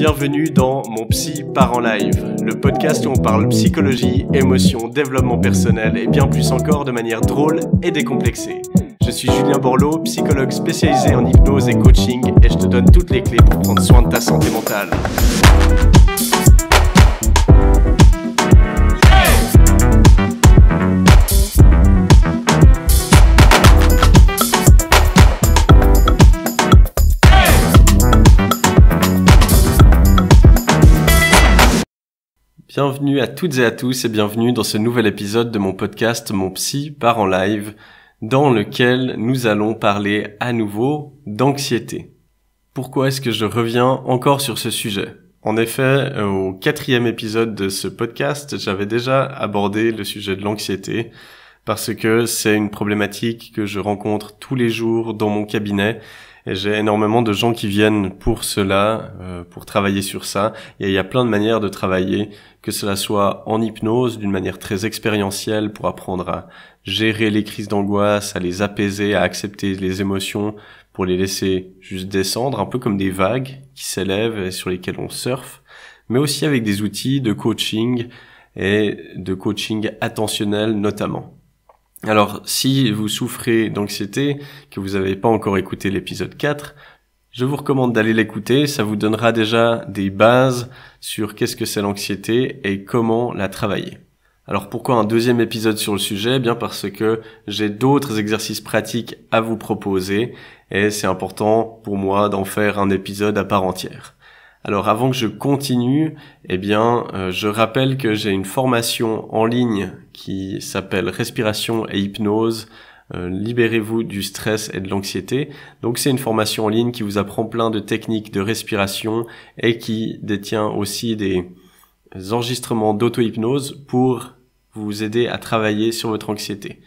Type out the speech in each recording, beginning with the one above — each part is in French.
Bienvenue dans Mon Psy part en live, le podcast où on parle psychologie, émotion, développement personnel et bien plus encore de manière drôle et décomplexée. Je suis Julien Borloo, psychologue spécialisé en hypnose et coaching et je te donne toutes les clés pour prendre soin de ta santé mentale. Bienvenue à toutes et à tous et bienvenue dans ce nouvel épisode de mon podcast Mon Psy part en live, dans lequel nous allons parler à nouveau d'anxiété. Pourquoi est-ce que je reviens encore sur ce sujet ? En effet, au 4e épisode de ce podcast, j'avais déjà abordé le sujet de l'anxiété, parce que c'est une problématique que je rencontre tous les jours dans mon cabinet, et j'ai énormément de gens qui viennent pour cela, pour travailler sur ça. Et il y a plein de manières de travailler, que cela soit en hypnose, d'une manière très expérientielle, pour apprendre à gérer les crises d'angoisse, à les apaiser, à accepter les émotions, pour les laisser juste descendre, un peu comme des vagues qui s'élèvent et sur lesquelles on surfe, mais aussi avec des outils de coaching et de coaching attentionnel notamment. Alors, si vous souffrez d'anxiété, que vous n'avez pas encore écouté l'épisode 4, je vous recommande d'aller l'écouter, ça vous donnera déjà des bases sur qu'est-ce que c'est l'anxiété et comment la travailler. Alors pourquoi un 2e épisode sur le sujet ? Bien parce que j'ai d'autres exercices pratiques à vous proposer et c'est important pour moi d'en faire un épisode à part entière. Alors avant que je continue, je rappelle que j'ai une formation en ligne qui s'appelle Respiration et Hypnose, libérez-vous du stress et de l'anxiété. Donc c'est une formation en ligne qui vous apprend plein de techniques de respiration et qui détient aussi des enregistrements d'auto-hypnose pour vous aider à travailler sur votre anxiété.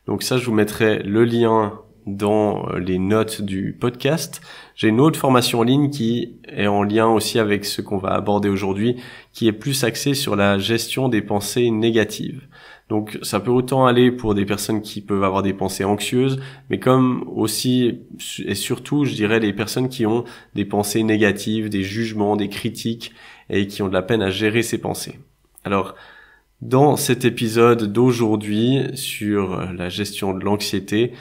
Donc ça, je vous mettrai le lien dans les notes du podcast. J'ai une autre formation en ligne qui est en lien aussi avec ce qu'on va aborder aujourd'hui, qui est plus axée sur la gestion des pensées négatives. Donc ça peut autant aller pour des personnes qui peuvent avoir des pensées anxieuses, mais comme aussi et surtout, je dirais, les personnes qui ont des pensées négatives, des jugements, des critiques et qui ont de la peine à gérer ces pensées. Alors, dans cet épisode d'aujourd'hui sur la gestion de l'anxiété,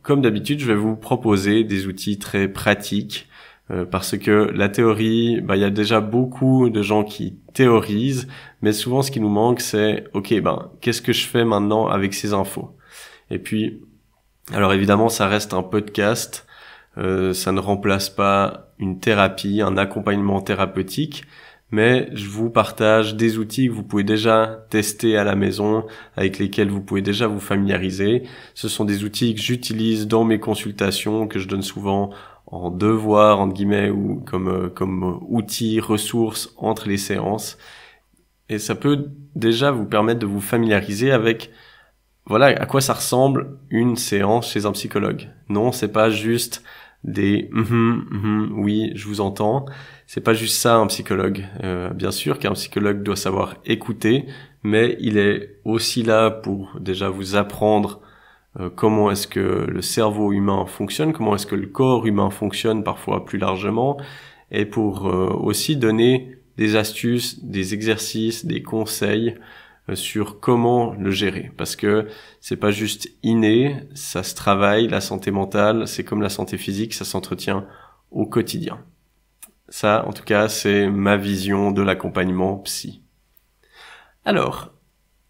comme d'habitude, je vais vous proposer des outils très pratiques parce que la théorie, il y a déjà beaucoup de gens qui théorisent, mais souvent ce qui nous manque, c'est qu'est-ce que je fais maintenant avec ces infos ? Et puis, alors évidemment, ça reste un podcast, ça ne remplace pas une thérapie, un accompagnement thérapeutique, mais je vous partage des outils que vous pouvez déjà tester à la maison, avec lesquels vous pouvez déjà vous familiariser. Ce sont des outils que j'utilise dans mes consultations, que je donne souvent en devoir, entre guillemets, ou comme outils, ressources entre les séances. Et ça peut déjà vous permettre de vous familiariser avec, à quoi ça ressemble une séance chez un psychologue. Non, c'est pas juste des oui, je vous entends. C'est pas juste ça un psychologue. Bien sûr qu'un psychologue doit savoir écouter, mais il est aussi là pour déjà vous apprendre comment est-ce que le cerveau humain fonctionne, comment est-ce que le corps humain fonctionne parfois plus largement, et pour aussi donner des astuces, des exercices, des conseils sur comment le gérer, parce que c'est pas juste inné, ça se travaille. La santé mentale, c'est comme la santé physique, ça s'entretient au quotidien. Ça, en tout cas, c'est ma vision de l'accompagnement psy. Alors,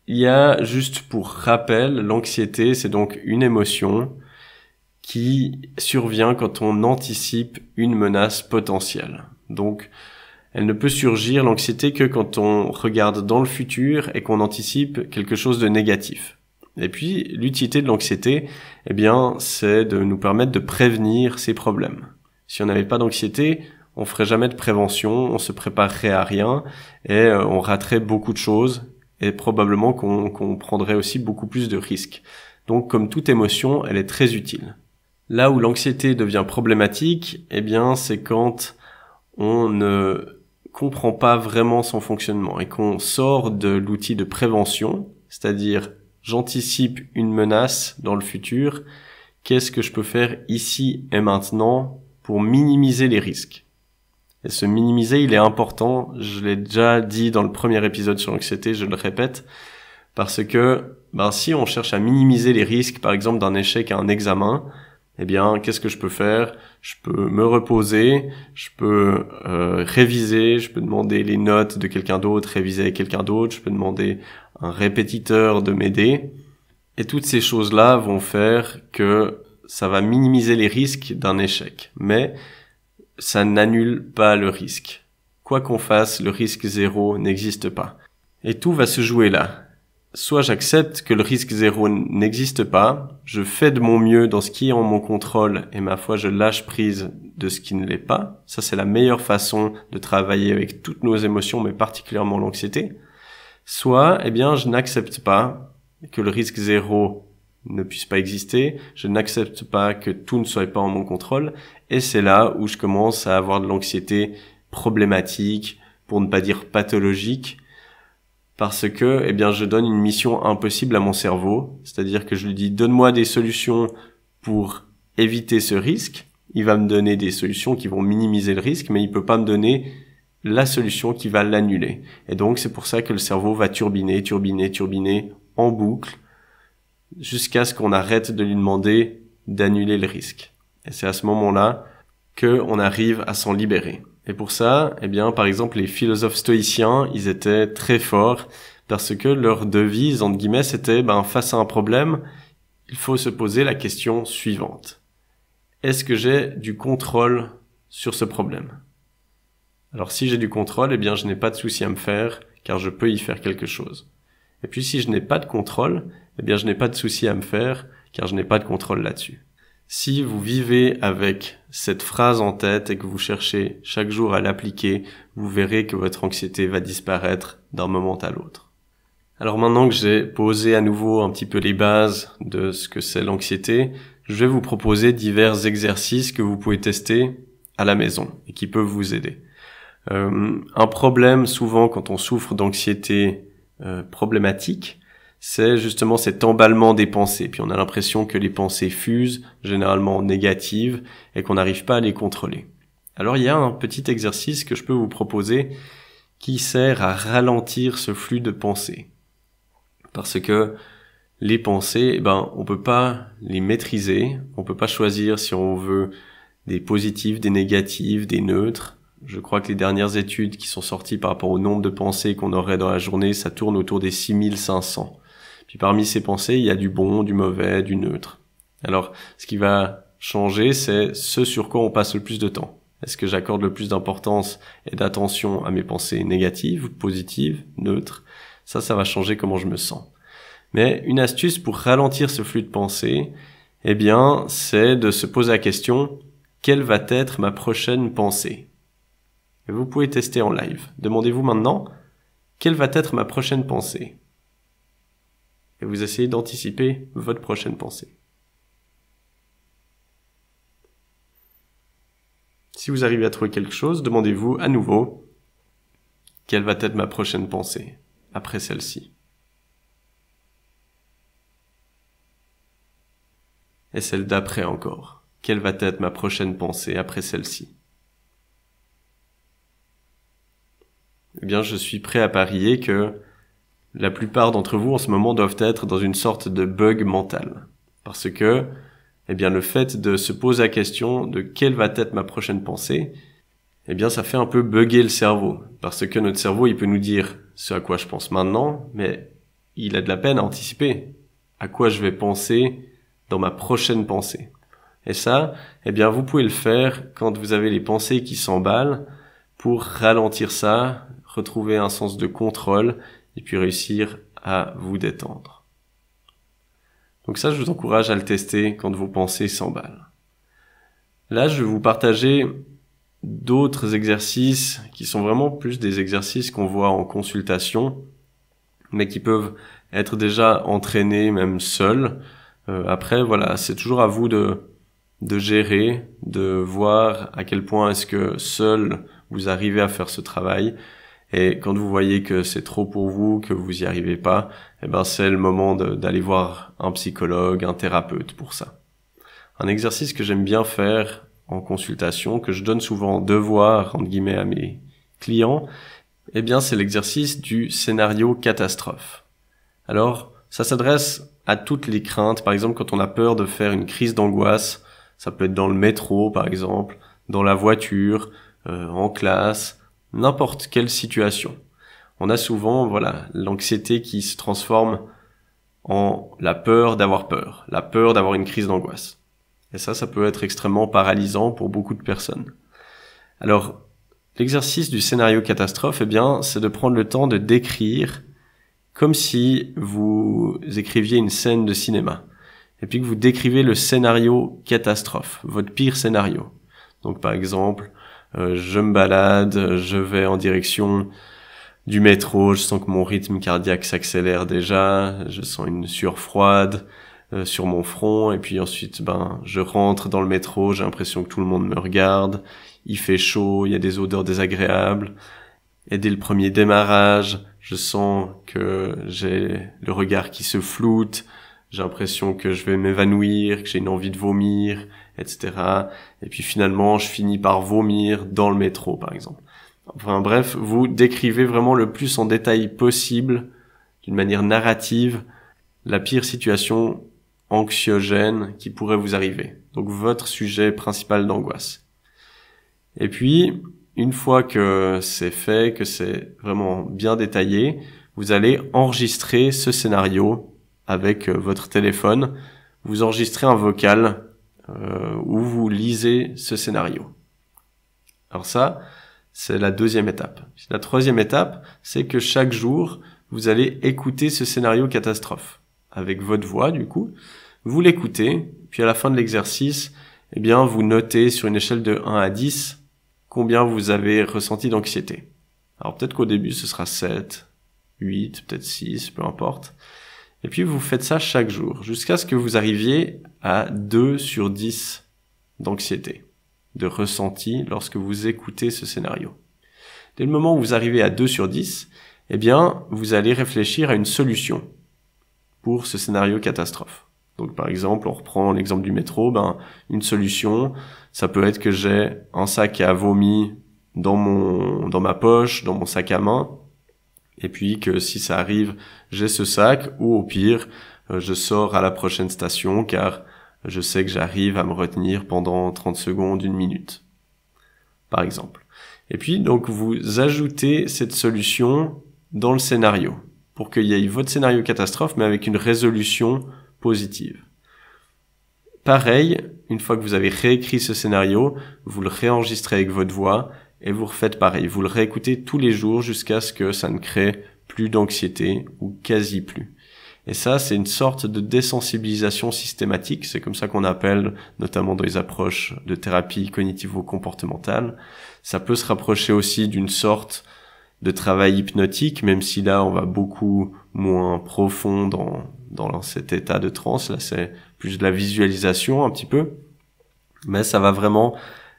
il y a, juste pour rappel, l'anxiété, c'est donc une émotion qui survient quand on anticipe une menace potentielle. Donc, elle ne peut surgir, l'anxiété, que quand on regarde dans le futur et qu'on anticipe quelque chose de négatif. Et puis, l'utilité de l'anxiété, c'est de nous permettre de prévenir ces problèmes. Si on n'avait pas d'anxiété, on ferait jamais de prévention, on se préparerait à rien et on raterait beaucoup de choses et probablement qu'on prendrait aussi beaucoup plus de risques. Donc, comme toute émotion, elle est très utile. Là où l'anxiété devient problématique, c'est quand on ne comprend pas vraiment son fonctionnement et qu'on sort de l'outil de prévention, c'est-à-dire j'anticipe une menace dans le futur, qu'est-ce que je peux faire ici et maintenant pour minimiser les risques ? Et ce minimiser, il est important. Je l'ai déjà dit dans le premier épisode sur l'anxiété, je le répète. Parce que, si on cherche à minimiser les risques, par exemple, d'un échec à un examen, eh bien, qu'est-ce que je peux faire? Je peux me reposer, je peux réviser, je peux demander les notes de quelqu'un d'autre, réviser avec quelqu'un d'autre, je peux demander à un répétiteur de m'aider. Et toutes ces choses-là vont faire que ça va minimiser les risques d'un échec. Mais ça n'annule pas le risque. Quoi qu'on fasse, le risque zéro n'existe pas. Et tout va se jouer là. Soit j'accepte que le risque zéro n'existe pas, je fais de mon mieux dans ce qui est en mon contrôle et ma foi je lâche prise de ce qui ne l'est pas. Ça c'est la meilleure façon de travailler avec toutes nos émotions, mais particulièrement l'anxiété. Soit, je n'accepte pas que le risque zéro ne puisse pas exister, je n'accepte pas que tout ne soit pas en mon contrôle, et c'est là où je commence à avoir de l'anxiété problématique, pour ne pas dire pathologique, parce que, je donne une mission impossible à mon cerveau, c'est-à-dire que je lui dis, donne-moi des solutions pour éviter ce risque, il va me donner des solutions qui vont minimiser le risque, mais il peut pas me donner la solution qui va l'annuler. Et donc, c'est pour ça que le cerveau va turbiner en boucle, jusqu'à ce qu'on arrête de lui demander d'annuler le risque. Et c'est à ce moment-là qu'on arrive à s'en libérer. Et pour ça, par exemple, les philosophes stoïciens, ils étaient très forts parce que leur devise, entre guillemets, c'était, face à un problème, il faut se poser la question suivante. Est-ce que j'ai du contrôle sur ce problème? Alors, si j'ai du contrôle, je n'ai pas de souci à me faire, car je peux y faire quelque chose. Et puis, si je n'ai pas de contrôle, je n'ai pas de souci à me faire, car je n'ai pas de contrôle là-dessus. Si vous vivez avec cette phrase en tête et que vous cherchez chaque jour à l'appliquer, vous verrez que votre anxiété va disparaître d'un moment à l'autre. Alors maintenant que j'ai posé à nouveau un petit peu les bases de ce que c'est l'anxiété, je vais vous proposer divers exercices que vous pouvez tester à la maison et qui peuvent vous aider. Un problème souvent quand on souffre d'anxiété problématique, c'est justement cet emballement des pensées. Puis on a l'impression que les pensées fusent, généralement négatives, et qu'on n'arrive pas à les contrôler. Alors il y a un petit exercice que je peux vous proposer qui sert à ralentir ce flux de pensées. Parce que les pensées, on peut pas les maîtriser, on peut pas choisir si on veut des positives, des négatives, des neutres. Je crois que les dernières études qui sont sorties par rapport au nombre de pensées qu'on aurait dans la journée, ça tourne autour des 6500. Puis parmi ces pensées, il y a du bon, du mauvais, du neutre. Alors, ce qui va changer, c'est ce sur quoi on passe le plus de temps. Est-ce que j'accorde le plus d'importance et d'attention à mes pensées négatives, positives, neutres? Ça va changer comment je me sens. Mais une astuce pour ralentir ce flux de pensée, c'est de se poser la question, quelle va être ma prochaine pensée? Et vous pouvez tester en live. Demandez-vous maintenant, quelle va être ma prochaine pensée? Et vous essayez d'anticiper votre prochaine pensée. Si vous arrivez à trouver quelque chose, demandez-vous à nouveau, quelle va être ma prochaine pensée après celle-ci? Et celle d'après encore, quelle va être ma prochaine pensée après celle-ci? Je suis prêt à parier que la plupart d'entre vous en ce moment doivent être dans une sorte de bug mental. Parce que, le fait de se poser la question de quelle va être ma prochaine pensée, ça fait un peu bugger le cerveau. Parce que notre cerveau, il peut nous dire ce à quoi je pense maintenant, mais il a de la peine à anticiper à quoi je vais penser dans ma prochaine pensée. Et ça, vous pouvez le faire quand vous avez les pensées qui s'emballent pour ralentir ça, retrouver un sens de contrôle et puis réussir à vous détendre. Donc ça, je vous encourage à le tester quand vos pensées s'emballent. Là, je vais vous partager d'autres exercices qui sont vraiment plus des exercices qu'on voit en consultation, mais qui peuvent être déjà entraînés même seuls. Après, c'est toujours à vous de gérer, de voir à quel point est-ce que seul vous arrivez à faire ce travail. Et quand vous voyez que c'est trop pour vous, que vous y arrivez pas, c'est le moment d'aller voir un psychologue, un thérapeute pour ça. Un exercice que j'aime bien faire en consultation, que je donne souvent en devoir, entre guillemets, à mes clients, eh bien, c'est l'exercice du scénario catastrophe. Alors, ça s'adresse à toutes les craintes. Par exemple, quand on a peur de faire une crise d'angoisse, ça peut être dans le métro, par exemple, dans la voiture, en classe, n'importe quelle situation. On a souvent, l'anxiété qui se transforme en la peur d'avoir une crise d'angoisse. Et ça peut être extrêmement paralysant pour beaucoup de personnes. Alors, l'exercice du scénario catastrophe, c'est de prendre le temps de décrire comme si vous écriviez une scène de cinéma. Et puis que vous décrivez le scénario catastrophe, votre pire scénario. Donc, par exemple, je me balade, je vais en direction du métro, je sens que mon rythme cardiaque s'accélère déjà, je sens une sueur froide sur mon front, et puis ensuite je rentre dans le métro, j'ai l'impression que tout le monde me regarde, il fait chaud, il y a des odeurs désagréables, et dès le premier démarrage, je sens que j'ai le regard qui se floute, j'ai l'impression que je vais m'évanouir, que j'ai une envie de vomir, etc. Et puis finalement, je finis par vomir dans le métro, par exemple. Enfin bref, vous décrivez vraiment le plus en détail possible, d'une manière narrative, la pire situation anxiogène qui pourrait vous arriver. Donc votre sujet principal d'angoisse. Et puis, une fois que c'est fait, que c'est vraiment bien détaillé, vous allez enregistrer ce scénario avec votre téléphone. Vous enregistrez un vocal où vous lisez ce scénario. Alors ça, c'est la deuxième étape. La troisième étape, c'est que chaque jour, vous allez écouter ce scénario catastrophe. Avec votre voix, du coup. Vous l'écoutez, puis à la fin de l'exercice, vous notez sur une échelle de 1 à 10 combien vous avez ressenti d'anxiété. Alors peut-être qu'au début, ce sera 7, 8, peut-être 6, peu importe. Et puis vous faites ça chaque jour, jusqu'à ce que vous arriviez à 2 sur 10 d'anxiété, de ressenti lorsque vous écoutez ce scénario. Dès le moment où vous arrivez à 2 sur 10, vous allez réfléchir à une solution pour ce scénario catastrophe. Donc par exemple, on reprend l'exemple du métro, une solution, ça peut être que j'ai un sac à vomi dans ma poche, dans mon sac à main, et puis que si ça arrive, j'ai ce sac, ou au pire, je sors à la prochaine station car je sais que j'arrive à me retenir pendant 30 secondes, 1 minute, par exemple. Et puis, donc, vous ajoutez cette solution dans le scénario, pour qu'il y ait votre scénario catastrophe, mais avec une résolution positive. Pareil, une fois que vous avez réécrit ce scénario, vous le réenregistrez avec votre voix, et vous refaites pareil. Vous le réécoutez tous les jours jusqu'à ce que ça ne crée plus d'anxiété, ou quasi plus. Et ça, c'est une sorte de désensibilisation systématique, c'est comme ça qu'on appelle, notamment dans les approches de thérapie cognitivo-comportementale. Ça peut se rapprocher aussi d'une sorte de travail hypnotique, même si là, on va beaucoup moins profond dans cet état de transe. Là, c'est plus de la visualisation un petit peu. Mais ça va vraiment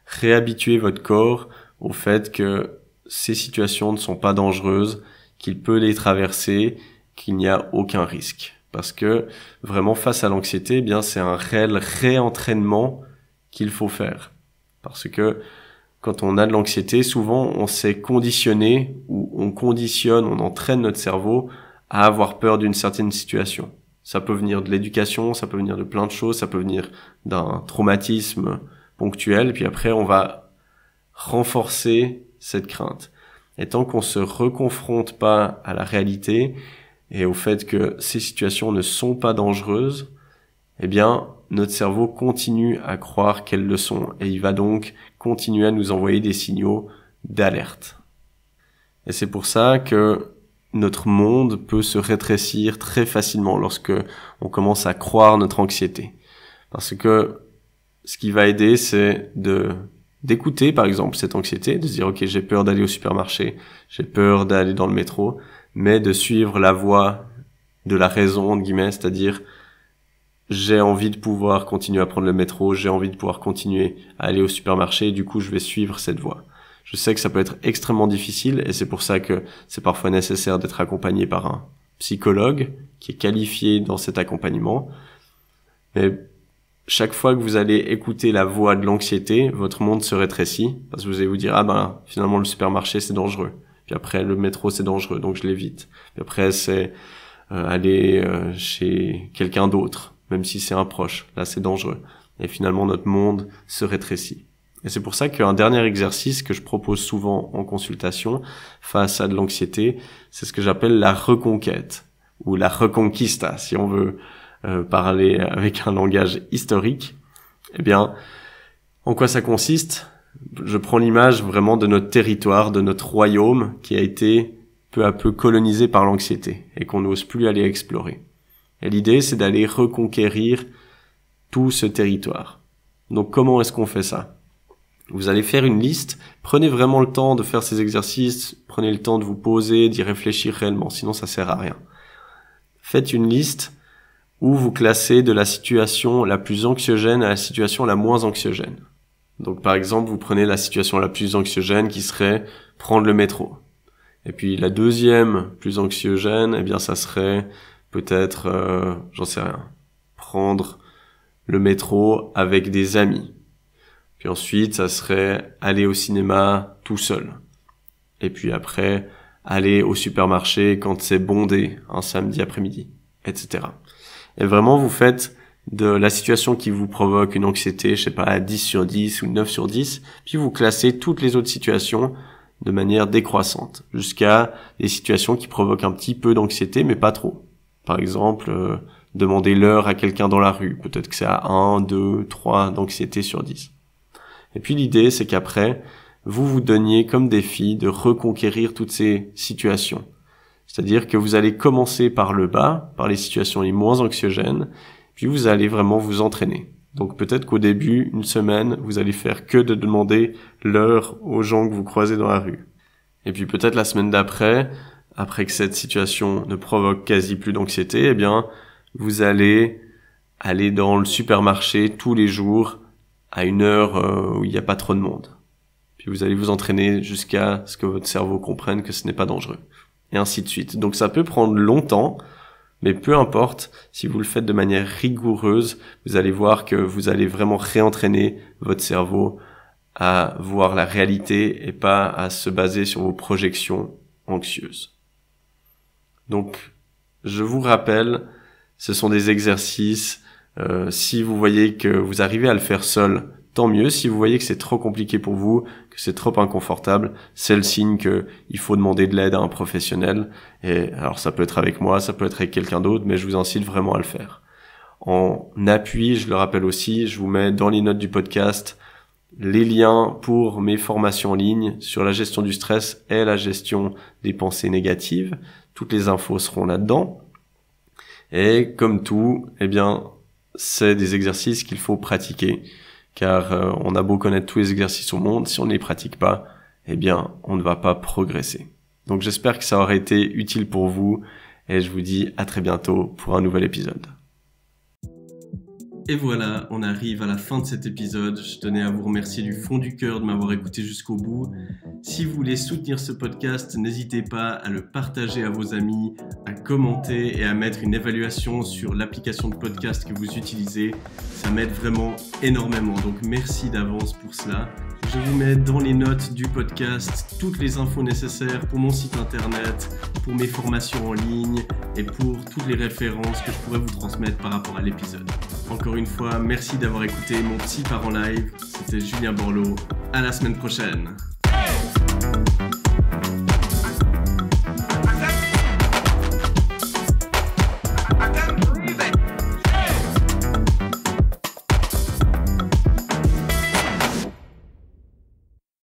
réhabituer votre corps au fait que ces situations ne sont pas dangereuses, qu'il peut les traverser, qu'il n'y a aucun risque. Parce que vraiment face à l'anxiété, c'est un réel réentraînement qu'il faut faire. Parce que quand on a de l'anxiété, souvent on s'est conditionné, ou on conditionne, on entraîne notre cerveau à avoir peur d'une certaine situation. Ça peut venir de l'éducation, ça peut venir de plein de choses, ça peut venir d'un traumatisme ponctuel, et puis après on va renforcer cette crainte. Et tant qu'on se reconfronte pas à la réalité, et au fait que ces situations ne sont pas dangereuses, notre cerveau continue à croire qu'elles le sont, et il va donc continuer à nous envoyer des signaux d'alerte. Et c'est pour ça que notre monde peut se rétrécir très facilement lorsque on commence à croire notre anxiété. Parce que ce qui va aider, c'est d'écouter, par exemple, cette anxiété, de se dire, ok, j'ai peur d'aller au supermarché, j'ai peur d'aller dans le métro, mais de suivre la voie de la raison, entre guillemets, c'est-à-dire, j'ai envie de pouvoir continuer à prendre le métro, j'ai envie de pouvoir continuer à aller au supermarché, et du coup, je vais suivre cette voie. Je sais que ça peut être extrêmement difficile, et c'est pour ça que c'est parfois nécessaire d'être accompagné par un psychologue qui est qualifié dans cet accompagnement. Mais chaque fois que vous allez écouter la voix de l'anxiété, votre monde se rétrécit parce que vous allez vous dire finalement le supermarché c'est dangereux. Puis après le métro c'est dangereux donc je l'évite. Puis après c'est aller chez quelqu'un d'autre, même si c'est un proche. Là c'est dangereux. Et finalement notre monde se rétrécit. Et c'est pour ça qu'un dernier exercice que je propose souvent en consultation face à de l'anxiété, c'est ce que j'appelle la reconquête ou la reconquista si on veut parler avec un langage historique. Eh bien, en quoi ça consiste? Je prends l'image vraiment de notre territoire, de notre royaume qui a été peu à peu colonisé par l'anxiété et qu'on n'ose plus aller explorer. Et l'idée, c'est d'aller reconquérir tout ce territoire. Donc comment est-ce qu'on fait ça? Vous allez faire une liste, prenez vraiment le temps de faire ces exercices, prenez le temps de vous poser, d'y réfléchir réellement, sinon ça sert à rien. Faites une liste où vous classez de la situation la plus anxiogène à la situation la moins anxiogène. Donc par exemple, vous prenez la situation la plus anxiogène qui serait prendre le métro. Et puis la deuxième plus anxiogène, eh bien ça serait peut-être, j'en sais rien, prendre le métro avec des amis. Puis ensuite, ça serait aller au cinéma tout seul. Et puis après, aller au supermarché quand c'est bondé, un samedi après-midi, etc. Et vraiment, vous faites de la situation qui vous provoque une anxiété, je sais pas, à 10 sur 10 ou 9 sur 10, puis vous classez toutes les autres situations de manière décroissante, jusqu'à des situations qui provoquent un petit peu d'anxiété, mais pas trop. Par exemple, demander l'heure à quelqu'un dans la rue, peut-être que c'est à 1, 2, 3 d'anxiété sur 10. Et puis l'idée, c'est qu'après, vous vous donniez comme défi de reconquérir toutes ces situations. C'est-à-dire que vous allez commencer par le bas, par les situations les moins anxiogènes, puis vous allez vraiment vous entraîner. Donc peut-être qu'au début, une semaine, vous allez faire que de demander l'heure aux gens que vous croisez dans la rue. Et puis peut-être la semaine d'après, après que cette situation ne provoque quasi plus d'anxiété, eh bien, vous allez aller dans le supermarché tous les jours à une heure où il n'y a pas trop de monde. Puis vous allez vous entraîner jusqu'à ce que votre cerveau comprenne que ce n'est pas dangereux. Et ainsi de suite. Donc ça peut prendre longtemps, mais peu importe, si vous le faites de manière rigoureuse, vous allez voir que vous allez vraiment réentraîner votre cerveau à voir la réalité et pas à se baser sur vos projections anxieuses. Donc, je vous rappelle, ce sont des exercices. Si vous voyez que vous arrivez à le faire seul, tant mieux. Si vous voyez que c'est trop compliqué pour vous, que c'est trop inconfortable, c'est le signe que il faut demander de l'aide à un professionnel. Et alors ça peut être avec moi, ça peut être avec quelqu'un d'autre, mais je vous incite vraiment à le faire. En appui, je le rappelle aussi, je vous mets dans les notes du podcast les liens pour mes formations en ligne sur la gestion du stress et la gestion des pensées négatives. Toutes les infos seront là-dedans. Et comme tout, eh bien, c'est des exercices qu'il faut pratiquer, car on a beau connaître tous les exercices au monde, si on ne les pratique pas, eh bien, on ne va pas progresser. Donc j'espère que ça aura été utile pour vous, et je vous dis à très bientôt pour un nouvel épisode. Et voilà, on arrive à la fin de cet épisode. Je tenais à vous remercier du fond du cœur de m'avoir écouté jusqu'au bout. Si vous voulez soutenir ce podcast, n'hésitez pas à le partager à vos amis, à commenter et à mettre une évaluation sur l'application de podcast que vous utilisez. Ça m'aide vraiment énormément, donc merci d'avance pour cela. Je vous mets dans les notes du podcast toutes les infos nécessaires pour mon site internet, pour mes formations en ligne et pour toutes les références que je pourrais vous transmettre par rapport à l'épisode. Encore une fois, merci d'avoir écouté Mon Psy part en live. C'était Julien Borloo. À la semaine prochaine.